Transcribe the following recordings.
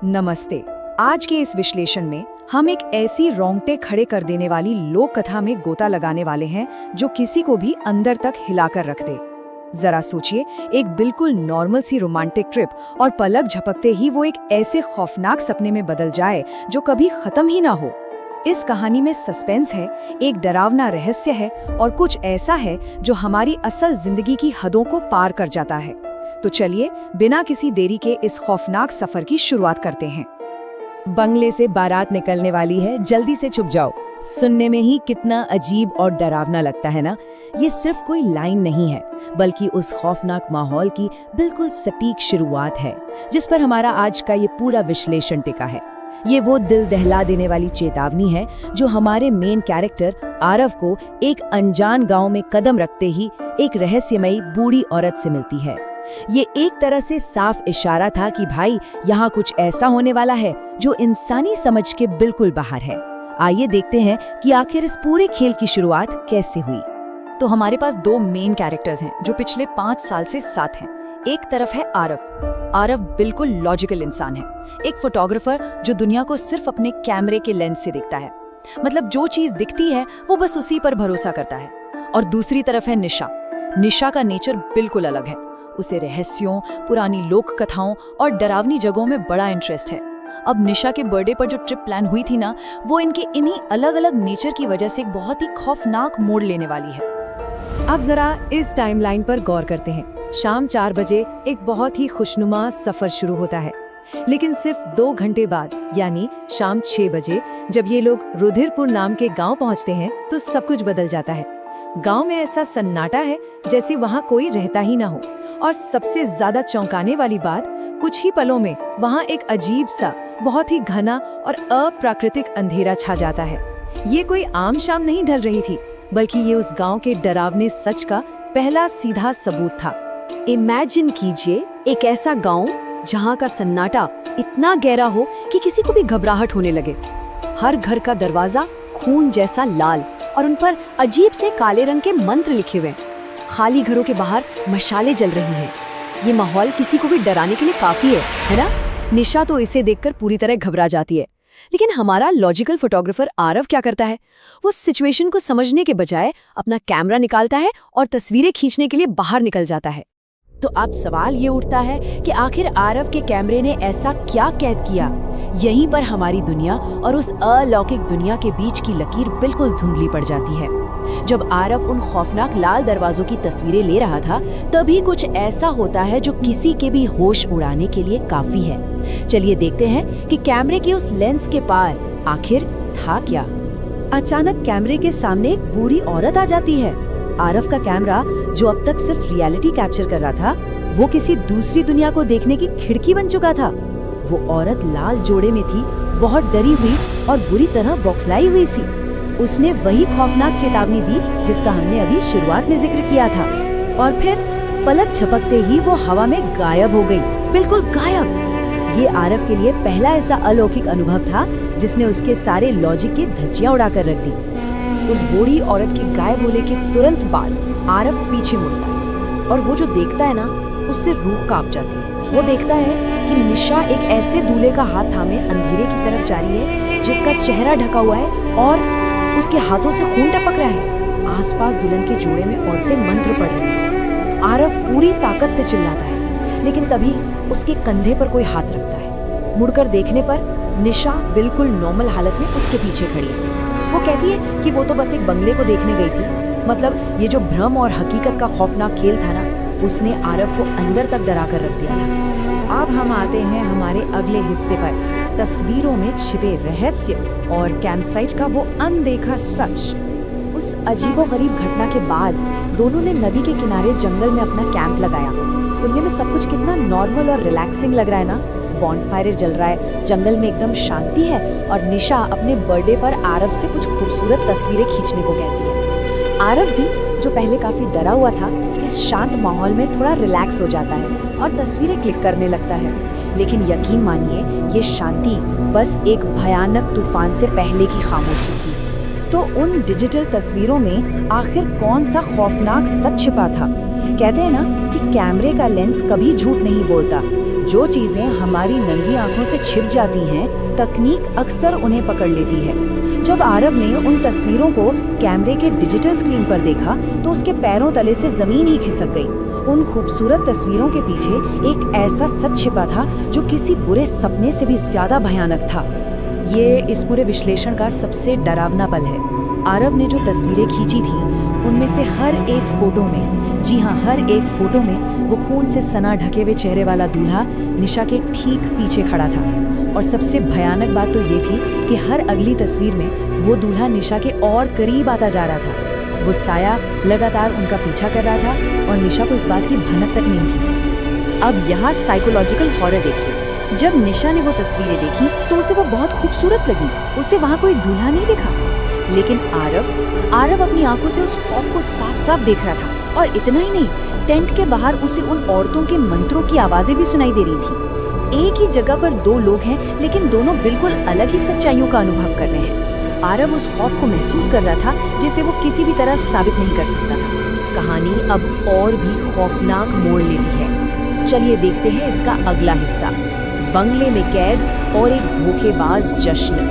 नमस्ते। आज के इस विश्लेषण में हम एक ऐसी रोंगटे खड़े कर देने वाली लोक कथा में गोता लगाने वाले हैं जो किसी को भी अंदर तक हिलाकर रख दे। जरा सोचिए, एक बिल्कुल नॉर्मल सी रोमांटिक ट्रिप और पलक झपकते ही वो एक ऐसे खौफनाक सपने में बदल जाए जो कभी खत्म ही ना हो। इस कहानी में सस्पेंस है, एक डरावना रहस्य है और कुछ ऐसा है जो हमारी असल जिंदगी की हदों को पार कर जाता है। तो चलिए बिना किसी देरी के इस खौफनाक सफर की शुरुआत करते हैं। बंगले से बारात निकलने वाली है, जल्दी से छुप जाओ। सुनने में ही कितना अजीब और डरावना लगता है ना। ये सिर्फ कोई लाइन नहीं है, बल्कि उस खौफनाक माहौल की बिल्कुल सटीक शुरुआत है जिस पर हमारा आज का ये पूरा विश्लेषण टिका है। ये वो दिल दहला देने वाली चेतावनी है जो हमारे मेन कैरेक्टर आरव को एक अनजान गांव में कदम रखते ही एक रहस्यमयी बूढ़ी औरत से मिलती है। ये एक तरह से साफ इशारा था कि भाई यहाँ कुछ ऐसा होने वाला है जो इंसानी समझ के बिल्कुल बाहर है। आइए देखते हैं कि आखिर इस पूरे खेल की शुरुआत कैसे हुई। तो हमारे पास दो मेन कैरेक्टर्स हैं जो पिछले 5 साल से साथ हैं। एक तरफ है आरव। आरव बिल्कुल लॉजिकल इंसान है, एक फोटोग्राफर जो दुनिया को सिर्फ अपने कैमरे के लेंस से देखता है। मतलब जो चीज दिखती है वो बस उसी पर भरोसा करता है। और दूसरी तरफ है निशा। निशा का नेचर बिल्कुल अलग है। उसे रहस्यों, पुरानी लोक कथाओं और डरावनी जगहों में बड़ा इंटरेस्ट है। अब निशा के बर्थडे पर जो ट्रिप प्लान हुई थी ना, वो इनके इन्हीं अलग अलग नेचर की वजह से एक बहुत ही खौफनाक मोड़ लेने वाली है। अब जरा इस टाइमलाइन पर गौर करते हैं। शाम 4 बजे एक बहुत ही खुशनुमा सफर शुरू होता है, लेकिन सिर्फ 2 घंटे बाद यानी शाम 6 बजे जब ये लोग रुधिरपुर नाम के गांव पहुंचते हैं तो सब कुछ बदल जाता है। गांव में ऐसा सन्नाटा है जैसे वहां कोई रहता ही ना हो। और सबसे ज्यादा चौंकाने वाली बात, कुछ ही पलों में वहां एक अजीब सा, बहुत ही घना और अप्राकृतिक अंधेरा छा जाता है। ये कोई आम शाम नहीं ढल रही थी, बल्कि ये उस गांव के डरावने सच का पहला सीधा सबूत था। इमेजिन कीजिए एक ऐसा गांव जहां का सन्नाटा इतना गहरा हो कि किसी को भी घबराहट होने लगे। हर घर का दरवाजा खून जैसा लाल और उन पर अजीब से काले रंग के मंत्र लिखे हुए। खाली घरों के बाहर मशालें जल रही हैं। ये माहौल किसी को भी डराने के लिए काफी है ना? निशा तो इसे देखकर पूरी तरह घबरा जाती है। लेकिन हमारा लॉजिकल फोटोग्राफर आरव क्या करता है? वो सिचुएशन को समझने के बजाय अपना कैमरा निकालता है और तस्वीरें खींचने के लिए बाहर निकल जाता है। तो अब सवाल ये उठता है कि आखिर आरव के कैमरे ने ऐसा क्या कैद किया? यहीं पर हमारी दुनिया और उस अलौकिक दुनिया के बीच की लकीर बिल्कुल धुंधली पड़ जाती है। जब आरव उन खौफनाक लाल दरवाजों की तस्वीरें ले रहा था, तभी कुछ ऐसा होता है जो किसी के भी होश उड़ाने के लिए काफी है। चलिए देखते हैं कि कैमरे के उस लेंस के पार आखिर था क्या। अचानक कैमरे के सामने एक बूढ़ी औरत आ जाती है। आरव का कैमरा, जो अब तक सिर्फ रियलिटी कैप्चर कर रहा था, वो किसी दूसरी दुनिया को देखने की खिड़की बन चुका था। वो औरत लाल जोड़े में थी, बहुत डरी हुई और बुरी तरह बौखलाई हुई सी। उसने वही खौफनाक चेतावनी दी जिसका हमने अभी शुरुआत में जिक्र किया था। और फिर पलक झपकते ही वो हवा में गायब हो गई, बिल्कुल गायब। ये आरव के लिए पहला ऐसा अलौकिक अनुभव था जिसने उसके सारे लॉजिक की धज्जियां उड़ाकर रख दी। उस बूढ़ी औरत के गायब होने के तुरंत बाद आरव पीछे मुड़ता है और वो जो देखता है ना, उससे रूह कांप जाती है। वो देखता है कि निशा एक ऐसे दूल्हे का हाथ थामे अंधेरे की तरफ जा रही है जिसका चेहरा ढका हुआ है और उसके हाथों से खून टपक रहा है। आसपास दुल्हन के जोड़े में औरतें मंत्र पढ़ रही हैं। आरव पूरी ताकत से चिल्लाता है, लेकिन तभी उसके कंधे पर कोई हाथ रखता है। मुड़कर देखने पर निशा बिल्कुल नॉर्मल हालत में उसके पीछे खड़ी है। वो कहती है कि वो तो बस एक बंगले को देखने गई थी। मतलब ये जो भ्रम और हकीकत का खौफनाक खेल था ना, उसने आरव को अंदर तक डरा कर रख दिया था। अब हम आते हैं हमारे अगले हिस्से पर, तस्वीरों में छिपे रहस्य और कैंपसाइट का वो अनदेखा सच। उस अजीबोगरीब घटना के बाद दोनों ने नदी के किनारे जंगल में अपना कैंप लगाया। सुनने में सब कुछ कितना नॉर्मल और रिलैक्सिंग लग रहा है ना। बॉनफायर जल रहा है, जंगल में एकदम शांति है और निशा अपने बर्थडे पर आरव से कुछ खूबसूरत तस्वीरें खींचने को कहती है। आरव भी, जो पहले काफी डरा हुआ था, इस शांत माहौल में थोड़ा रिलैक्स हो जाता है और तस्वीरें क्लिक करने लगता है। लेकिन यकीन मानिए, ये शांति बस एक भयानक तूफान से पहले की खामोशी थी। तो उन डिजिटल तस्वीरों में आखिर कौन सा खौफनाक सच छिपा था? कहते हैं ना कि कैमरे का लेंस कभी झूठ नहीं बोलता, जो चीजें हमारी नंगी आंखों से छिप जाती हैं, तकनीक अक्सर उन्हें पकड़ लेती है। जब आरव ने उन तस्वीरों को कैमरे के डिजिटल स्क्रीन पर देखा तो उसके पैरों तले से जमीन ही खिसक गई। उन खूबसूरत तस्वीरों के पीछे एक ऐसा सच छिपा था जो किसी बुरे सपने से भी ज्यादा भयानक था। ये इस पूरे विश्लेषण का सबसे डरावना पल है। आरव ने जो तस्वीरें खींची थी उनमें से हर एक फोटो में, जी हाँ, हर एक फोटो में वो खून से सना ढके हुए चेहरे वाला दूल्हा निशा के ठीक पीछे खड़ा था। और सबसे भयानक बात तो ये थी कि हर अगली तस्वीर में वो दूल्हा निशा के और करीब आता जा रहा था। वो साया लगातार उनका पीछा कर रहा था और निशा को इस बात की भनक तक नहीं थी। अब यहाँ साइकोलॉजिकल हॉरर देखिए। जब निशा ने वो तस्वीरें देखी तो उसे वो बहुत खूबसूरत लगी। उसे वहाँ कोई दूल्हा नहीं दिखा, लेकिन आरव अपनी आंखों से उस खौफ को साफ साफ देख रहा था। और इतना ही नहीं, टेंट के बाहर उसे उन औरतों के मंत्रों की आवाजें भी सुनाई दे रही थी। एक ही जगह पर दो लोग हैं, लेकिन दोनों बिल्कुल अलग ही सच्चाइयों का अनुभव कर रहे हैं। आरव उस खौफ को महसूस कर रहा था जिसे वो किसी भी तरह साबित नहीं कर सकता था। कहानी अब और भी खौफनाक मोड़ लेती है। चलिए देखते हैं इसका अगला हिस्सा, बंगले में कैद और एक धोखेबाज जश्न।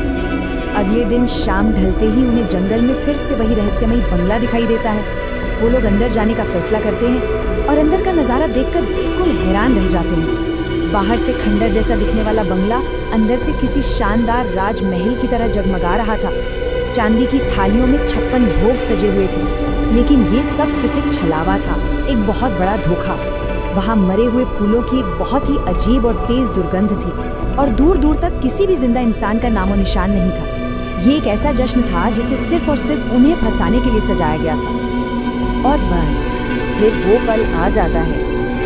अगले दिन शाम ढलते ही उन्हें जंगल में फिर से वही रहस्यमयी बंगला दिखाई देता है। वो लोग अंदर जाने का फैसला करते हैं और अंदर का नज़ारा देखकर बिल्कुल हैरान रह जाते हैं। बाहर से खंडर जैसा दिखने वाला बंगला अंदर से किसी शानदार राजमहल की तरह जगमगा रहा था। चांदी की थालियों में 56 भोग सजे हुए थे, लेकिन ये सब सिर्फ एक छलावा था, एक बहुत बड़ा धोखा। वहाँ मरे हुए फूलों की एक बहुत ही अजीब और तेज दुर्गंध थी और दूर दूर तक किसी भी जिंदा इंसान का नामो निशान नहीं था। ये एक ऐसा जश्न था जिसे सिर्फ और सिर्फ उन्हें फंसाने के लिए सजाया गया था। और बस फिर वो पल आ जाता है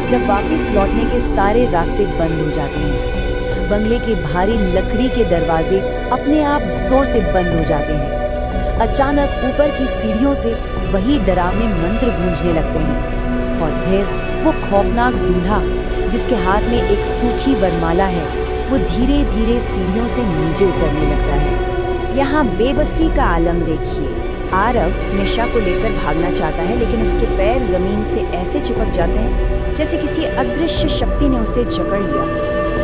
जब वापस लौटने के सारे रास्ते बंद हो जाते हैं। बंगले के भारी लकड़ी के दरवाजे अपने आप जोर से बंद हो जाते हैं। अचानक ऊपर की सीढ़ियों से वही डरावने मंत्र गूंजने लगते हैं और फिर वो खौफनाक दूल्हा जिसके हाथ में एक सूखी वरमाला है, वो धीरे धीरे सीढ़ियों से नीचे उतरने लगता है। यहाँ बेबसी का आलम देखिए। आरव निशा को लेकर भागना चाहता है, लेकिन उसके पैर जमीन से ऐसे चिपक जाते हैं जैसे किसी अदृश्य शक्ति ने उसे जकड़ लिया।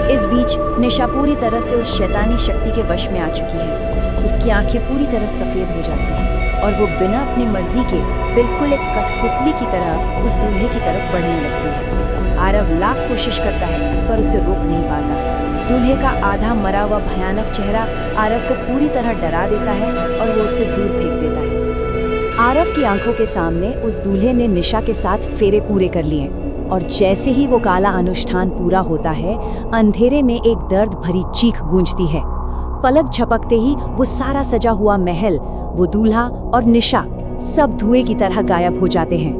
इस बीच निशा पूरी तरह से उस शैतानी शक्ति के वश में आ चुकी है। उसकी आंखें पूरी तरह सफेद हो जाती हैं और वो बिना अपनी मर्जी के बिल्कुल एक कठपुतली की तरह उस दूल्हे की तरफ बढ़ने लगती है। आरव लाख कोशिश करता है पर उसे रोक नहीं पाता। दूल्हे का आधा मरा हुआ भयानक चेहरा आरव को पूरी तरह डरा देता है और वो उसे दूर फेंक देता है। आरव की आंखों के सामने उस दूल्हे ने निशा के साथ फेरे पूरे कर लिए और जैसे ही वो काला अनुष्ठान पूरा होता है, अंधेरे में एक दर्द भरी चीख गूंजती है। पलक झपकते ही वो सारा सजा हुआ महल, वो दूल्हा और निशा सब धुएं की तरह गायब हो जाते हैं।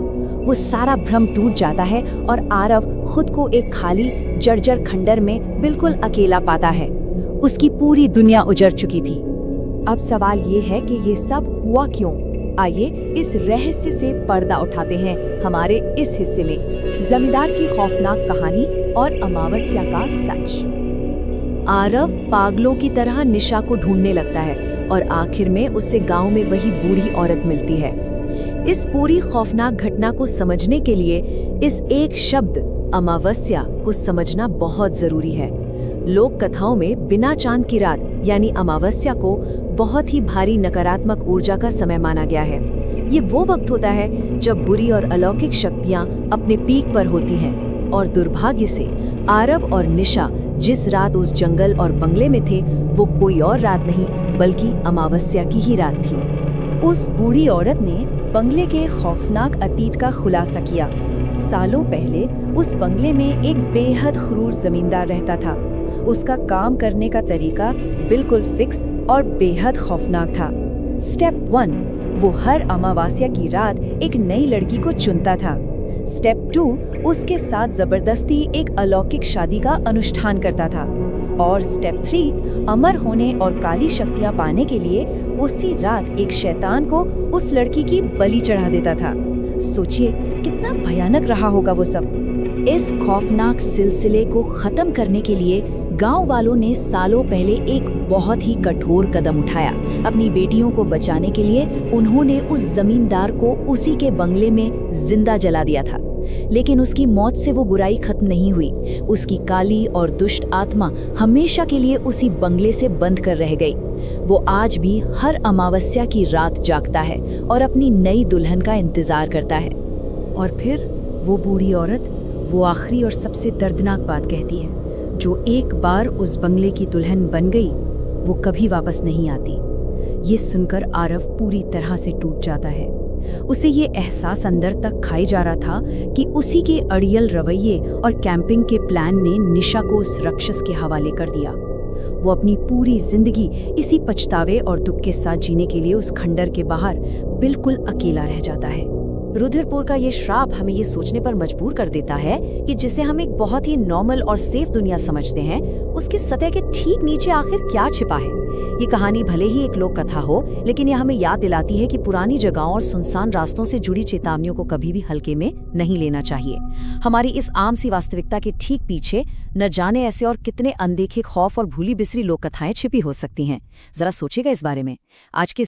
वो सारा भ्रम टूट जाता है और आरव खुद को एक खाली जर्जर खंडर में बिल्कुल अकेला पाता है। उसकी पूरी दुनिया उजड़ चुकी थी। अब सवाल ये है कि ये सब हुआ क्यों? आइए इस रहस्य से पर्दा उठाते हैं हमारे इस हिस्से में, जमींदार की खौफनाक कहानी और अमावस्या का सच। आरव पागलों की तरह निशा को ढूंढने लगता है और आखिर में उससे गांव में वही बूढ़ी औरत मिलती है। इस पूरी खौफनाक घटना को समझने के लिए इस एक शब्द अमावस्या को समझना बहुत जरूरी है। लोक कथाओं में बिना चांद की रात यानी अमावस्या को बहुत ही भारी नकारात्मक ऊर्जा का समय माना गया है। ये वो वक्त होता है जब बुरी और अलौकिक शक्तियां अपने पीक पर होती हैं और दुर्भाग्य से आरव और निशा जिस रात उस जंगल और बंगले में थे वो कोई और रात नहीं बल्कि अमावस्या की ही रात थी। उस बूढ़ी औरत ने बंगले के खौफनाक अतीत का खुलासा किया। सालों पहले उस बंगले में एक बेहद क्रूर जमींदार रहता था। उसका काम करने का तरीका बिल्कुल फिक्स और बेहद खौफनाक था। स्टेप 1, वो हर अमावस्या की रात एक नई लड़की को चुनता था। स्टेप 2, उसके साथ जबरदस्ती एक अलौकिक शादी का अनुष्ठान करता था। और स्टेप 3, अमर होने और काली शक्तियां पाने के लिए उसी रात एक शैतान को उस लड़की की बलि चढ़ा देता था। सोचिए कितना भयानक रहा होगा वो सब। इस खौफनाक सिलसिले को खत्म करने के लिए गांव वालों ने सालों पहले एक बहुत ही कठोर कदम उठाया। अपनी बेटियों को बचाने के लिए उन्होंने उस जमींदार को उसी के बंगले में जिंदा जला दिया था। लेकिन उसकी मौत से वो बुराई खत्म नहीं हुई। उसकी काली और दुष्ट आत्मा हमेशा के लिए उसी बंगले से बंद कर रह गई। वो आज भी हर अमावस्या की रात जागता है और अपनी नई दुल्हन का इंतजार करता है। और फिर वो बूढ़ी औरत वो आखिरी और सबसे दर्दनाक बात कहती है, जो एक बार उस बंगले की दुल्हन बन गई वो कभी वापस नहीं आती। ये सुनकर आरव पूरी तरह से टूट जाता है। उसे ये एहसास अंदर तक खाए जा रहा था कि उसी के अड़ियल रवैये और कैंपिंग के प्लान ने निशा को उस राक्षस के हवाले कर दिया। वो अपनी पूरी जिंदगी इसी पछतावे और दुख के साथ जीने के लिए उस खंडर के बाहर बिल्कुल अकेला रह जाता है। रुधिरपुर का ये श्राप हमें ये सोचने पर मजबूर कर देता है कि जिसे हम एक बहुत ही नॉर्मल और सेफ दुनिया समझते हैं, उसके सतह के ठीक नीचे आखिर क्या छिपा है। ये कहानी भले ही एक लोक कथा हो, लेकिन ये हमें याद दिलाती है कि पुरानी जगहों और सुनसान रास्तों से जुड़ी चेतावनियों को कभी भी हल्के में नहीं लेना चाहिए। हमारी इस आम सी वास्तविकता के ठीक पीछे न जाने ऐसे और कितने अनदेखे खौफ और भूली बिसरी लोक कथाएं छिपी हो सकती हैं। जरा सोचिएगा इस बारे में। आज के